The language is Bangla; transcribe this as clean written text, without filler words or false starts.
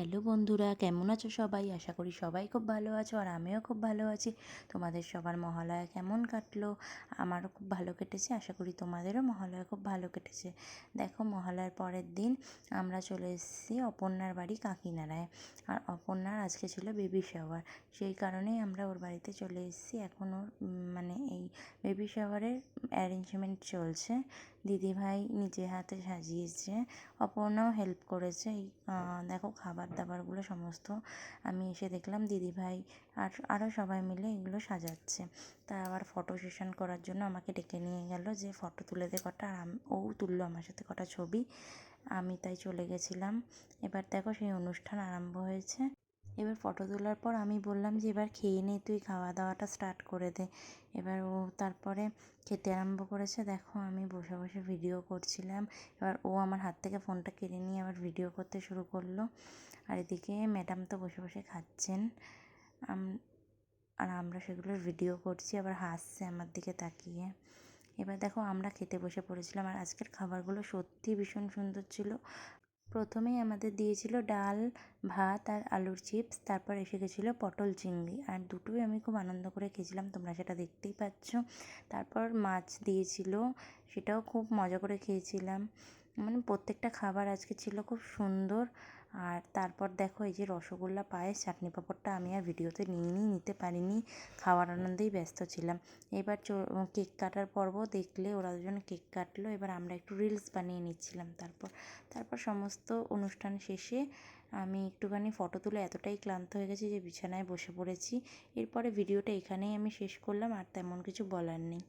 হ্যালো বন্ধুরা, কেমন আছো সবাই? আশা করি সবাই খুব ভালো আছো আর আমিও খুব ভালো আছি। তোমাদের সবার মহালয়া কেমন কাটলো? আমারও খুব ভালো কেটেছে, আশা করি তোমাদেরও মহালয়া খুব ভালো কেটেছে। দেখো, মহালয়ার পরের দিন আমরা চলে এসেছি অপর্ণার বাড়ি কাকিনাড়ায়। আর অপর্ণার আজকে ছিল বেবি শাওয়ার, সেই কারণেই আমরা ওর বাড়িতে চলে এসেছি। এখন ওর মানে এই বেবি শাওয়ারের অ্যারেঞ্জমেন্ট চলছে। দিদিভাই নিজে হাতে সাজিয়েছে, অপর্ণাও হেল্প করেছে। এই দেখো, খাবার দাবারগুলো সমস্ত আমি এসে দেখলাম দিদিভাই আর আরও সবাই মিলে এগুলো সাজাচ্ছে। তা আবার ফটো সেশন করার জন্য আমাকে ডেকে নিয়ে গেল যে ফটো তুলে দে কটা, আর ও তুললো আমার সাথে কটা ছবি। আমি তাই চলে গেছিলাম। এবার দেখো, সেই অনুষ্ঠান আরম্ভ হয়েছে। এবার ফটো তোলার পর আমি বললাম যে এবার খেয়ে নে, তুই খাওয়া দাওয়াটা স্টার্ট করে দে। এবার ও তারপরে খেতে আরম্ভ করেছে। দেখো, আমি বসে বসে ভিডিও করছিলাম। এবার ও আমার হাত থেকে ফোনটা কেড়ে নিয়ে আবার ভিডিও করতে শুরু করলো। আর এদিকে ম্যাডাম তো বসে বসে খাচ্ছেন, আর আমরা সেগুলোর ভিডিও করছি, আবার হাসছে আমার দিকে তাকিয়ে। এবার দেখো, আমরা খেতে বসে পড়েছিলাম। আর আজকের খাবারগুলো সত্যি ভীষণ সুন্দর ছিল। প্রথমেই আমাদের দিয়েছিল ডাল, ভাত আর আলুর চিপস। তারপর এসে গেছিলো পটল চিংড়ি, আর দুটোই আমি খুব আনন্দ করে খেয়েছিলাম, তোমরা সেটা দেখতেই পাচ্ছ। তারপর মাছ দিয়েছিল, সেটাও খুব মজা করে খেয়েছিলাম। মানে প্রত্যেকটা খাবার আজকে ছিল খুব সুন্দর। আর তারপর দেখো, এই যে রসগোল্লা, পায়েস, চাটনি পাঁপড়টা আমি আর ভিডিওতে নিতে পারিনি, খাওয়ার আনন্দেই ব্যস্ত ছিলাম। এবার কেক কাটার পর্ব দেখলে, ওরা দুজন কেক কাটলো। এবার আমরা একটু রিলস বানিয়ে নিচ্ছিলাম। তারপর সমস্ত অনুষ্ঠান শেষে আমি একটুখানি ফটো তুলে এতটাই ক্লান্ত হয়ে গেছি যে বিছানায় বসে পড়েছি। এরপরে ভিডিওটা এখানেই আমি শেষ করলাম, আর তেমন কিছু বলার নেই।